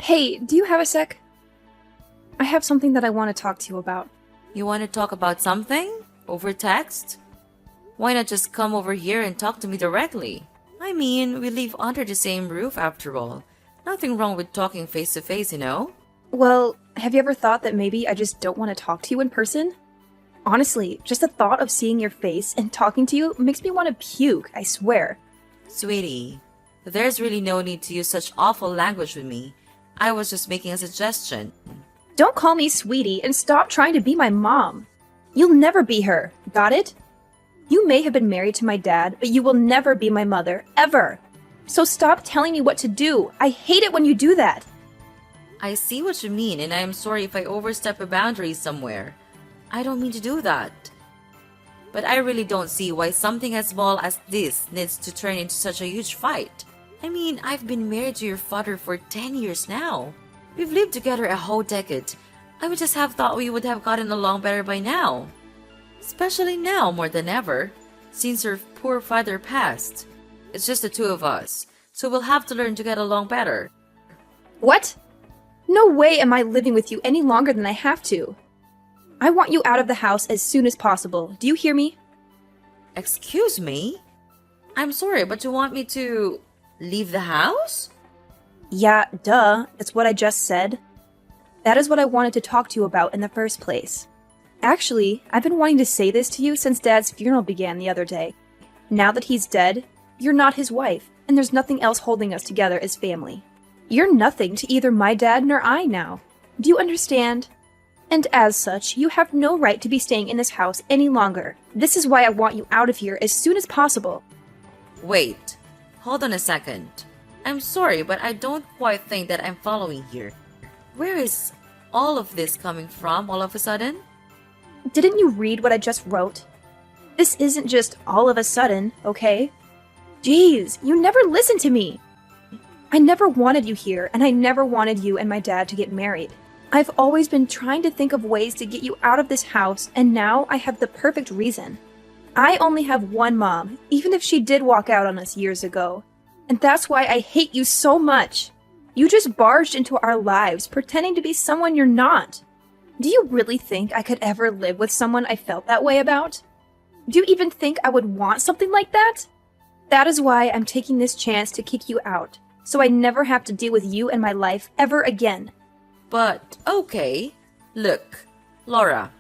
Hey, do you have a sec? I have something that I want to talk to you about. You want to talk about something? Over text? Why not just come over here and talk to me directly? I mean, we live under the same roof after all. Nothing wrong with talking face to face, you know? Well, have you ever thought that maybe I just don't want to talk to you in person? Honestly, just the thought of seeing your face and talking to you makes me want to puke, I swear. Sweetie, there's really no need to use such awful language with me. I was just making a suggestion. Don't call me sweetie and stop trying to be my mom. You'll never be her, got it? You may have been married to my dad, but you will never be my mother, ever. So stop telling me what to do. I hate it when you do that. I see what you mean, and I am sorry if I overstep a boundary somewhere. I don't mean to do that. But I really don't see why something as small as this needs to turn into such a huge fight. I mean, I've been married to your father for 10 years now. We've lived together a whole decade. I would just have thought we would have gotten along better by now. Especially now more than ever, since your poor father passed. It's just the two of us, so we'll have to learn to get along better. What? No way am I living with you any longer than I have to. I want you out of the house as soon as possible. Do you hear me? Excuse me? I'm sorry, but you want me to leave the house? Yeah, duh. That's what I just said. That is what I wanted to talk to you about in the first place. Actually, I've been wanting to say this to you since Dad's funeral began the other day. Now that he's dead, you're not his wife, and there's nothing else holding us together as family. You're nothing to either my dad nor I now. Do you understand? And as such, you have no right to be staying in this house any longer. This is why I want you out of here as soon as possible. Wait, hold on a second. I'm sorry, but I don't quite think that I'm following here. Where is all of this coming from all of a sudden? Didn't you read what I just wrote? This isn't just all of a sudden, okay? Jeez, you never listen to me. I never wanted you here, and I never wanted you and my dad to get married. I've always been trying to think of ways to get you out of this house, and now I have the perfect reason. I only have one mom, even if she did walk out on us years ago. And that's why I hate you so much. You just barged into our lives, pretending to be someone you're not. Do you really think I could ever live with someone I felt that way about? Do you even think I would want something like that? That is why I'm taking this chance to kick you out, so I never have to deal with you in my life ever again. But, okay. Look, Laura,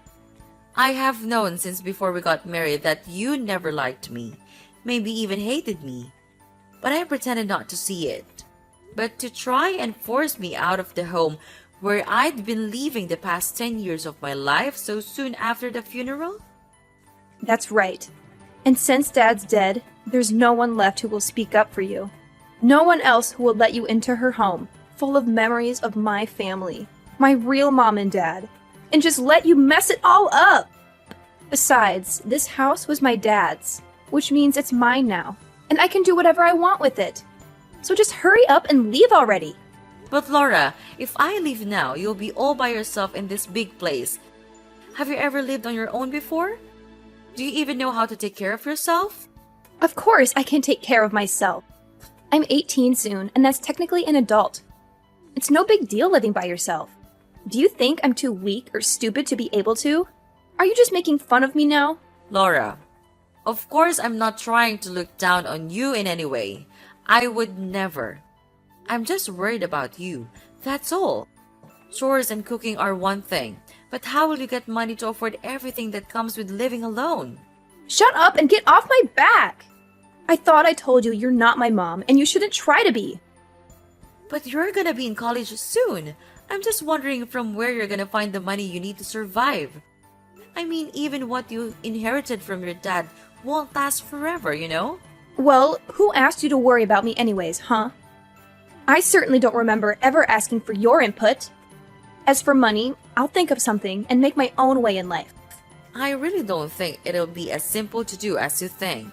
I have known since before we got married that you never liked me, maybe even hated me. But I pretended not to see it. But to try and force me out of the home where I'd been living the past 10 years of my life so soon after the funeral? That's right. And since Dad's dead, there's no one left who will speak up for you. No one else who will let you into her home, full of memories of my family, my real mom and dad, and just let you mess it all up. Besides, this house was my dad's, which means it's mine now, and I can do whatever I want with it. So just hurry up and leave already. But Laura, if I leave now, you'll be all by yourself in this big place. Have you ever lived on your own before? Do you even know how to take care of yourself? Of course I can take care of myself. I'm 18 soon, and that's technically an adult. It's no big deal living by yourself. Do you think I'm too weak or stupid to be able to? Are you just making fun of me now? Laura, of course I'm not trying to look down on you in any way. I would never. I'm just worried about you, that's all. Chores and cooking are one thing, but how will you get money to afford everything that comes with living alone? Shut up and get off my back! I thought I told you you're not my mom, and you shouldn't try to be. But you're gonna be in college soon. I'm just wondering from where you're gonna find the money you need to survive. I mean, even what you inherited from your dad won't last forever, you know? Well, who asked you to worry about me anyways, huh? I certainly don't remember ever asking for your input. As for money, I'll think of something and make my own way in life. I really don't think it'll be as simple to do as you think.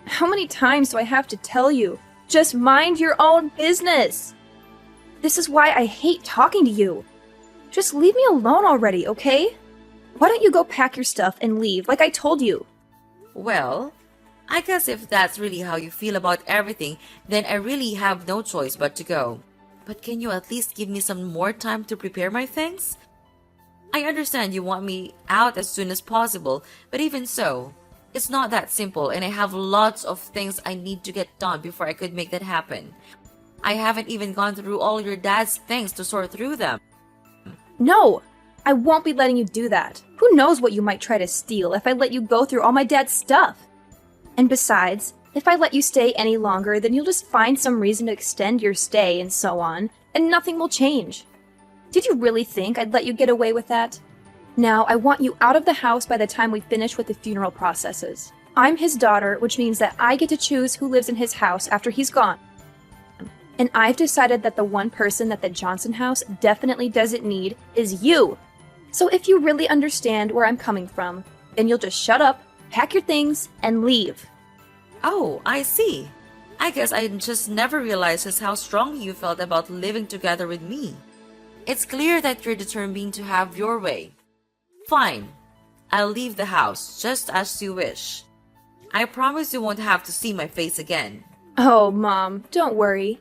How many times do I have to tell you? Just mind your own business! This is why I hate talking to you. Just leave me alone already, okay? Why don't you go pack your stuff and leave like I told you? Well, I guess if that's really how you feel about everything, then I really have no choice but to go. But can you at least give me some more time to prepare my things? I understand you want me out as soon as possible, but even so, it's not that simple, and I have lots of things I need to get done before I could make that happen. I haven't even gone through all your dad's things to sort through them. No, I won't be letting you do that. Who knows what you might try to steal if I let you go through all my dad's stuff? And besides, if I let you stay any longer, then you'll just find some reason to extend your stay and so on, and nothing will change. Did you really think I'd let you get away with that? Now, I want you out of the house by the time we finish with the funeral processes. I'm his daughter, which means that I get to choose who lives in his house after he's gone. And I've decided that the one person that the Johnson house definitely doesn't need is you. So if you really understand where I'm coming from, then you'll just shut up, pack your things, and leave. Oh, I see. I guess I just never realized just how strongly you felt about living together with me. It's clear that you're determined to have your way. Fine. I'll leave the house, just as you wish. I promise you won't have to see my face again. Oh, Mom, don't worry.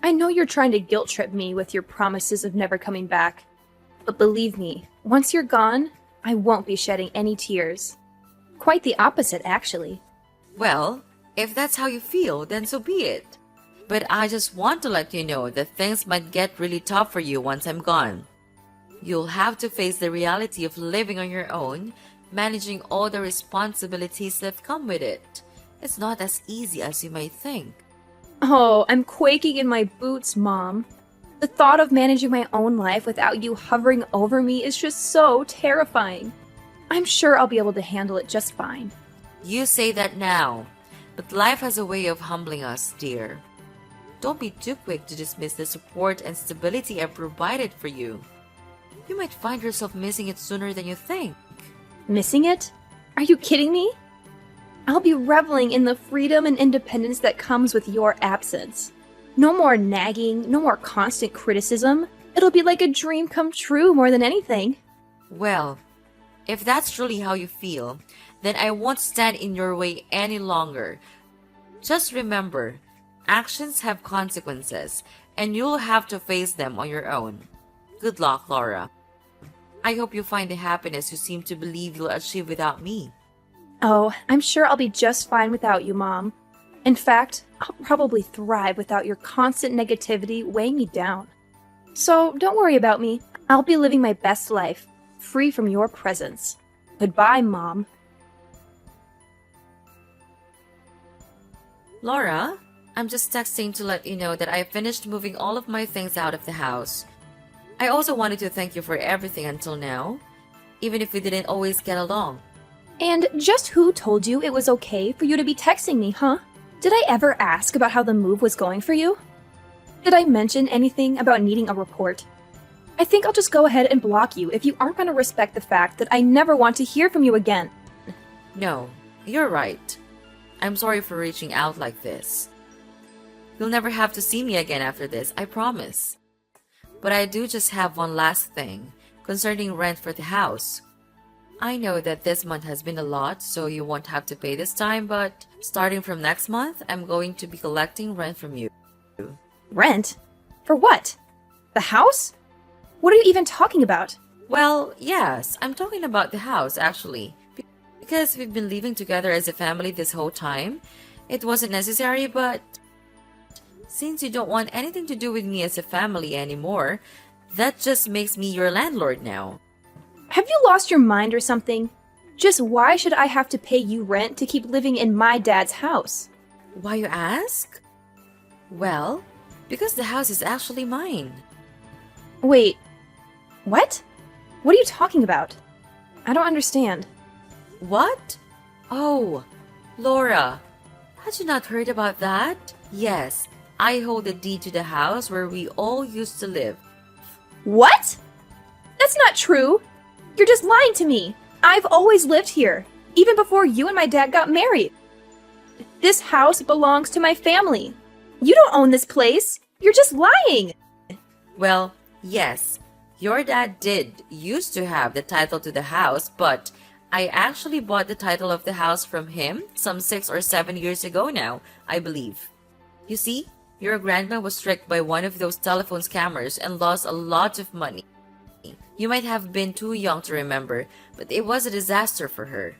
I know you're trying to guilt trip me with your promises of never coming back. But believe me, once you're gone, I won't be shedding any tears. Quite the opposite, actually. Well, if that's how you feel, then so be it. But I just want to let you know that things might get really tough for you once I'm gone. You'll have to face the reality of living on your own, managing all the responsibilities that come with it. It's not as easy as you might think. Oh, I'm quaking in my boots, Mom. The thought of managing my own life without you hovering over me is just so terrifying. I'm sure I'll be able to handle it just fine. You say that now, but life has a way of humbling us, dear. Don't be too quick to dismiss the support and stability I've provided for you. You might find yourself missing it sooner than you think. Missing it? Are you kidding me? I'll be reveling in the freedom and independence that comes with your absence. No more nagging, no more constant criticism. It'll be like a dream come true more than anything. Well, if that's truly how you feel, then I won't stand in your way any longer. Just remember, actions have consequences, and you'll have to face them on your own. Good luck, Laura. I hope you find the happiness you seem to believe you'll achieve without me. Oh, I'm sure I'll be just fine without you, Mom. In fact, I'll probably thrive without your constant negativity weighing me down. So don't worry about me. I'll be living my best life, free from your presence. Goodbye, Mom. Laura, I'm just texting to let you know that I finished moving all of my things out of the house. I also wanted to thank you for everything until now, even if we didn't always get along. And just who told you it was okay for you to be texting me, huh? Did I ever ask about how the move was going for you? Did I mention anything about needing a report? I think I'll just go ahead and block you if you aren't going to respect the fact that I never want to hear from you again. No, you're right. I'm sorry for reaching out like this. You'll never have to see me again after this, I promise. But I do just have one last thing concerning rent for the house. I know that this month has been a lot, so you won't have to pay this time, but starting from next month, I'm going to be collecting rent from you. Rent? For what? The house? What are you even talking about? Well, yes, I'm talking about the house, actually. Because we've been living together as a family this whole time, it wasn't necessary, but since you don't want anything to do with me as a family anymore, that just makes me your landlord now. Have you lost your mind or something? Just why should I have to pay you rent to keep living in my dad's house? Why you ask? Well, because the house is actually mine. Wait, what? What are you talking about? I don't understand. What? Oh, Laura, had you not heard about that? Yes, I hold the deed to the house where we all used to live. What? That's not true. You're just lying to me. I've always lived here, even before you and my dad got married. This house belongs to my family. You don't own this place. You're just lying. Well, yes, your dad did used to have the title to the house, but I actually bought the title of the house from him some 6 or 7 years ago now, I believe. You see, Your grandma was tricked by one of those telephone scammers and lost a lot of money. You might have been too young to remember, but it was a disaster for her.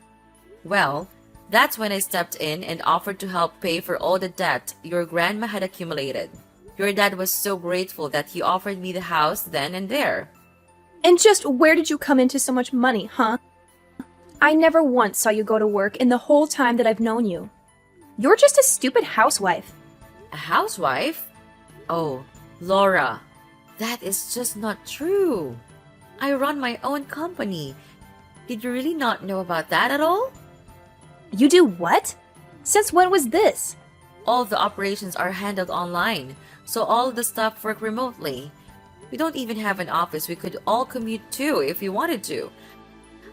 Well, that's when I stepped in and offered to help pay for all the debt your grandma had accumulated. Your dad was so grateful that he offered me the house then and there. And just where did you come into so much money, huh? I never once saw you go to work in the whole time that I've known you. You're just a stupid housewife. A housewife? Oh, Laura, that is just not true. I run my own company. Did you really not know about that at all? You do what? Since when was this? All the operations are handled online, so all the staff work remotely. We don't even have an office we could all commute to if we wanted to.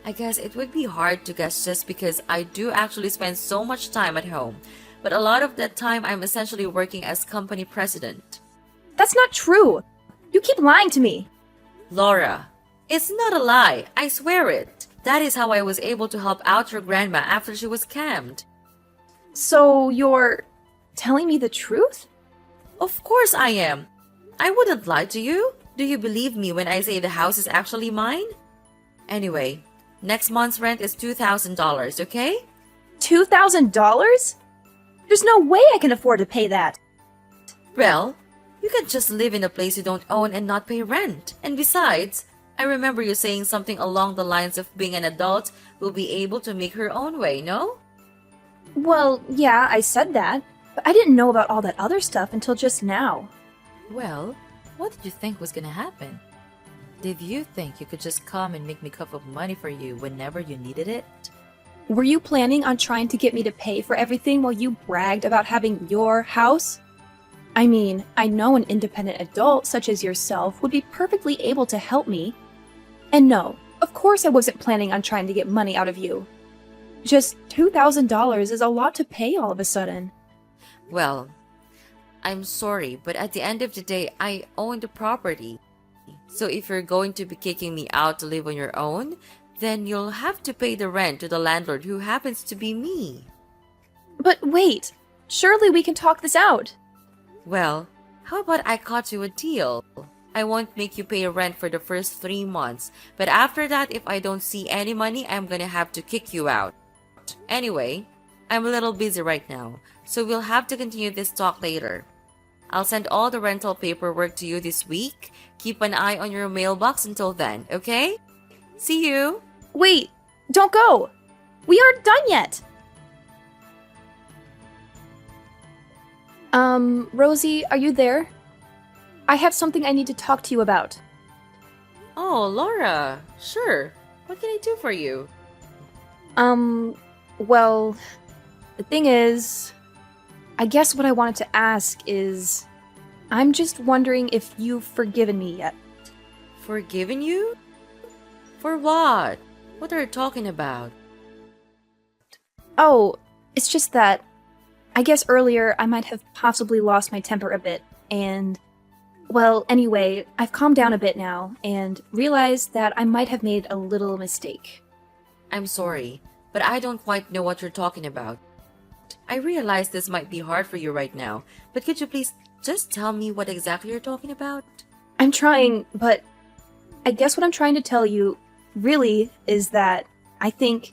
I guess it would be hard to guess just because I do actually spend so much time at home, but a lot of that time I'm essentially working as company president. That's not true. You keep lying to me. Laura, it's not a lie, I swear it. That is how I was able to help out your grandma after she was scammed. So you're telling me the truth? Of course I am. I wouldn't lie to you. Do you believe me when I say the house is actually mine? Anyway, next month's rent is $2,000, okay? $2,000? There's no way I can afford to pay that. Well, you can just live in a place you don't own and not pay rent. And besides, I remember you saying something along the lines of being an adult will be able to make her own way, no? Well, yeah, I said that, but I didn't know about all that other stuff until just now. Well, what did you think was gonna happen? Did you think you could just come and make me a cup of money for you whenever you needed it? Were you planning on trying to get me to pay for everything while you bragged about having your house? I mean, I know an independent adult such as yourself would be perfectly able to help me. And no, of course I wasn't planning on trying to get money out of you. Just $2,000 is a lot to pay all of a sudden. Well, I'm sorry, but at the end of the day, I own the property. So if you're going to be kicking me out to live on your own, then you'll have to pay the rent to the landlord who happens to be me. But wait, surely we can talk this out. Well, how about I cut you a deal? I won't make you pay rent for the first 3 months, but after that, if I don't see any money, I'm gonna have to kick you out. Anyway, I'm a little busy right now, so we'll have to continue this talk later. I'll send all the rental paperwork to you this week. Keep an eye on your mailbox until then, okay? See you! Wait, don't go! We aren't done yet! Rosie, are you there? I have something I need to talk to you about. Oh, Laura, sure. What can I do for you? Well, the thing is, I guess what I wanted to ask is, I'm just wondering if you've forgiven me yet. Forgiven you? For what? What are you talking about? Oh, it's just that, I guess earlier I might have possibly lost my temper a bit, and, well, anyway, I've calmed down a bit now, and realized that I might have made a little mistake. I'm sorry, but I don't quite know what you're talking about. I realize this might be hard for you right now, but could you please just tell me what exactly you're talking about? I'm trying, but I guess what I'm trying to tell you, really, is that I think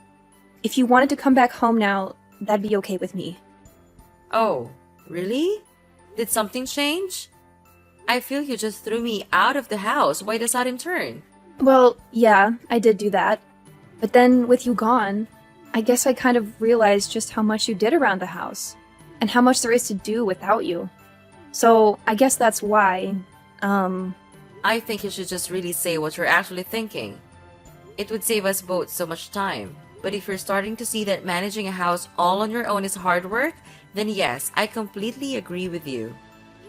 if you wanted to come back home now, that'd be okay with me. Oh, really? Did something change? I feel you just threw me out of the house. Why the sudden turn? Well, yeah, I did do that. But then, with you gone, I guess I kind of realized just how much you did around the house, and how much there is to do without you. So, I guess that's why, I think you should just really say what you're actually thinking. It would save us both so much time. But if you're starting to see that managing a house all on your own is hard work, then yes, I completely agree with you.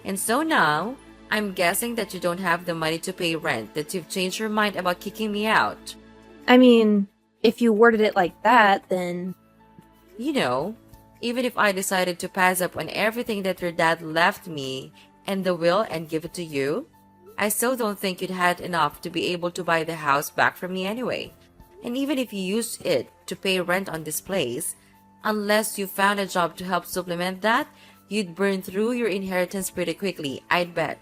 And so now, I'm guessing that you don't have the money to pay rent, that you've changed your mind about kicking me out. I mean, if you worded it like that, then... You know, even if I decided to pass up on everything that your dad left me and the will and give it to you, I still don't think you'd had enough to be able to buy the house back from me anyway. And even if you used it to pay rent on this place, unless you found a job to help supplement that, You'd burn through your inheritance pretty quickly, I'd bet.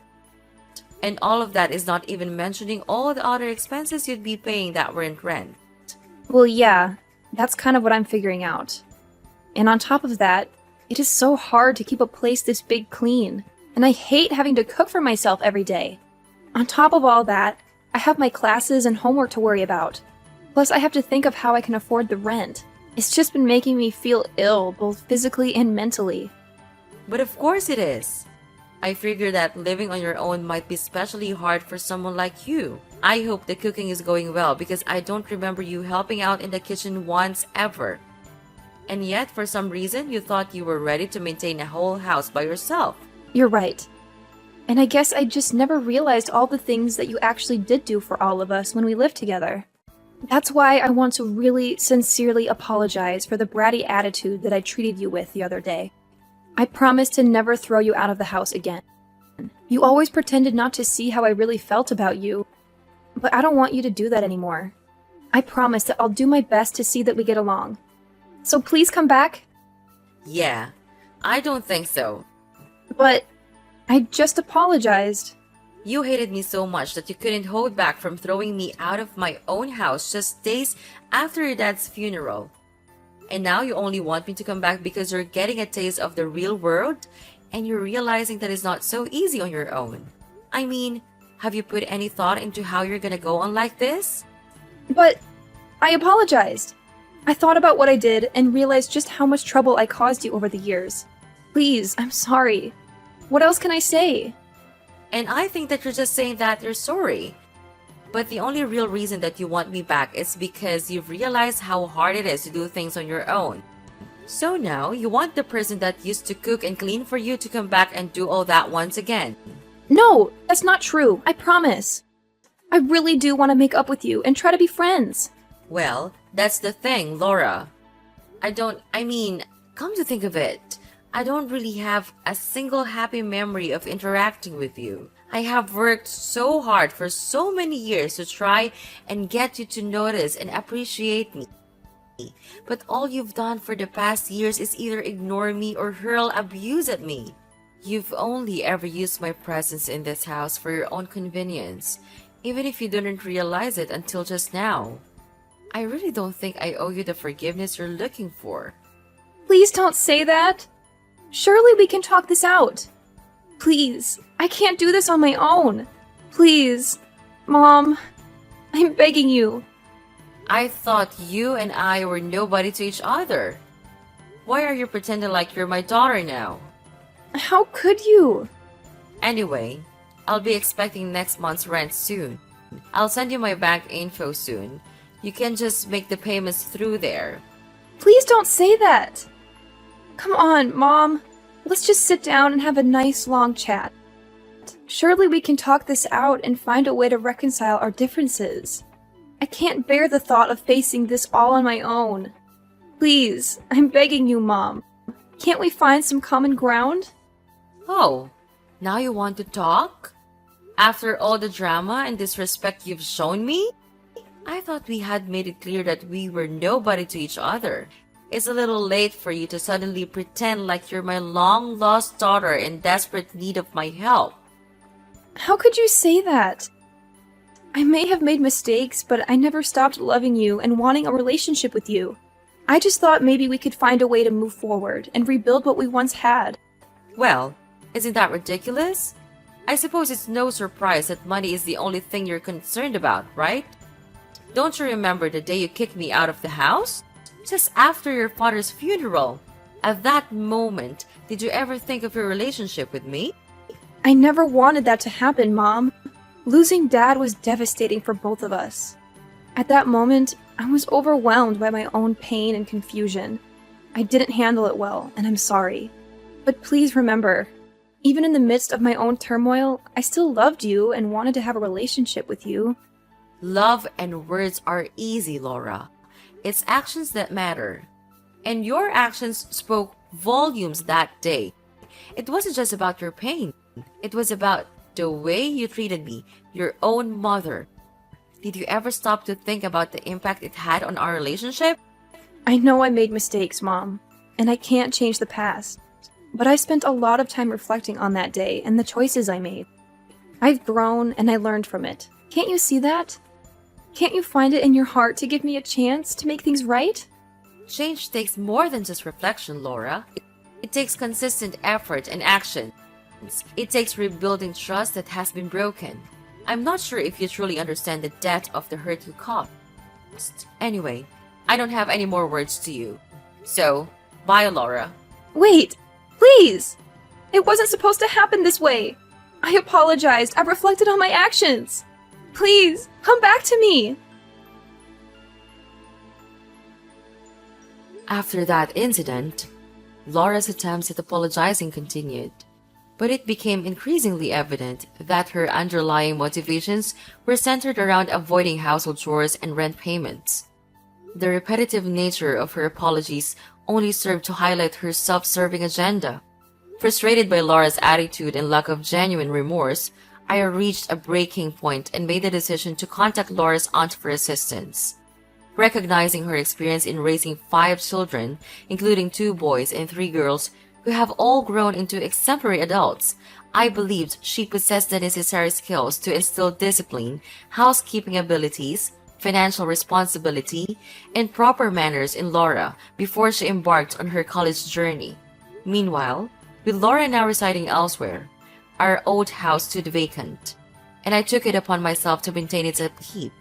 And all of that is not even mentioning all the other expenses you'd be paying that weren't rent. Well, yeah, that's kind of what I'm figuring out. And on top of that, it is so hard to keep a place this big clean, and I hate having to cook for myself every day. On top of all that, I have my classes and homework to worry about. Plus, I have to think of how I can afford the rent. It's just been making me feel ill, both physically and mentally. But of course it is. I figure that living on your own might be especially hard for someone like you. I hope the cooking is going well because I don't remember you helping out in the kitchen once ever. And yet, for some reason, you thought you were ready to maintain a whole house by yourself. You're right. And I guess I just never realized all the things that you actually did do for all of us when we lived together. That's why I want to really sincerely apologize for the bratty attitude that I treated you with the other day. I promise to never throw you out of the house again. You always pretended not to see how I really felt about you, but I don't want you to do that anymore. I promise that I'll do my best to see that we get along. So please come back. Yeah, I don't think so. But I just apologized. You hated me so much that you couldn't hold back from throwing me out of my own house just days after your dad's funeral. And now you only want me to come back because you're getting a taste of the real world and you're realizing that it's not so easy on your own. I mean, have you put any thought into how you're gonna go on like this? But I apologized. I thought about what I did and realized just how much trouble I caused you over the years. Please, I'm sorry. What else can I say? And I think that you're just saying that you're sorry. But the only real reason that you want me back is because you've realized how hard it is to do things on your own. So now you want the person that used to cook and clean for you to come back and do all that once again. No, that's not true. I promise. I really do want to make up with you and try to be friends. Well, that's the thing, Laura. Come to think of it, I don't really have a single happy memory of interacting with you. I have worked so hard for so many years to try and get you to notice and appreciate me. But all you've done for the past years is either ignore me or hurl abuse at me. You've only ever used my presence in this house for your own convenience, even if you didn't realize it until just now. I really don't think I owe you the forgiveness you're looking for. Please don't say that. Surely we can talk this out. Please, I can't do this on my own. Please, Mom, I'm begging you. I thought you and I were nobody to each other. Why are you pretending like you're my daughter now? How could you? Anyway, I'll be expecting next month's rent soon. I'll send you my bank info soon. You can just make the payments through there. Please don't say that. Come on, Mom. Let's just sit down and have a nice long chat. Surely we can talk this out and find a way to reconcile our differences. I can't bear the thought of facing this all on my own. Please, I'm begging you, Mom. Can't we find some common ground? Oh, now you want to talk? After all the drama and disrespect you've shown me? I thought we had made it clear that we were nobody to each other. It's a little late for you to suddenly pretend like you're my long-lost daughter in desperate need of my help. How could you say that? I may have made mistakes, but I never stopped loving you and wanting a relationship with you. I just thought maybe we could find a way to move forward and rebuild what we once had. Well, isn't that ridiculous? I suppose it's no surprise that money is the only thing you're concerned about, right? Don't you remember the day you kicked me out of the house? Just after your father's funeral. At that moment, did you ever think of your relationship with me? I never wanted that to happen, Mom. Losing Dad was devastating for both of us. At that moment, I was overwhelmed by my own pain and confusion. I didn't handle it well, and I'm sorry. But please remember, even in the midst of my own turmoil, I still loved you and wanted to have a relationship with you. Love and words are easy, Laura. It's actions that matter. And your actions spoke volumes that day. It wasn't just about your pain. It was about the way you treated me, your own mother. Did you ever stop to think about the impact it had on our relationship? I know I made mistakes, Mom, and I can't change the past. But I spent a lot of time reflecting on that day and the choices I made. I've grown and I learned from it. Can't you see that? Can't you find it in your heart to give me a chance to make things right? Change takes more than just reflection, Laura. It takes consistent effort and action. It takes rebuilding trust that has been broken. I'm not sure if you truly understand the depth of the hurt you caused. Anyway, I don't have any more words to you. So, bye, Laura. Wait! Please! It wasn't supposed to happen this way! I apologized. I reflected on my actions. Please, come back to me! After that incident, Laura's attempts at apologizing continued, but it became increasingly evident that her underlying motivations were centered around avoiding household chores and rent payments. The repetitive nature of her apologies only served to highlight her self-serving agenda. Frustrated by Laura's attitude and lack of genuine remorse, I reached a breaking point and made the decision to contact Laura's aunt for assistance. Recognizing her experience in raising 5 children, including 2 boys and 3 girls, who have all grown into exemplary adults, I believed she possessed the necessary skills to instill discipline, housekeeping abilities, financial responsibility, and proper manners in Laura before she embarked on her college journey. Meanwhile, with Laura now residing elsewhere, our old house stood vacant, and I took it upon myself to maintain its upkeep.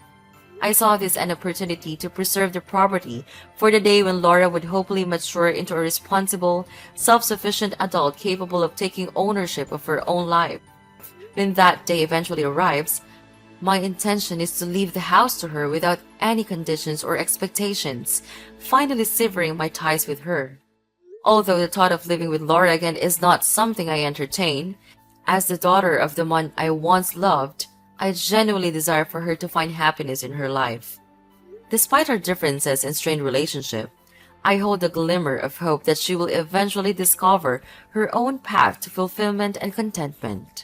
I saw this an opportunity to preserve the property for the day when Laura would hopefully mature into a responsible, self-sufficient adult capable of taking ownership of her own life. When that day eventually arrives, my intention is to leave the house to her without any conditions or expectations, finally severing my ties with her. Although the thought of living with Laura again is not something I entertain, as the daughter of the man I once loved, I genuinely desire for her to find happiness in her life. Despite our differences and strained relationship, I hold a glimmer of hope that she will eventually discover her own path to fulfillment and contentment.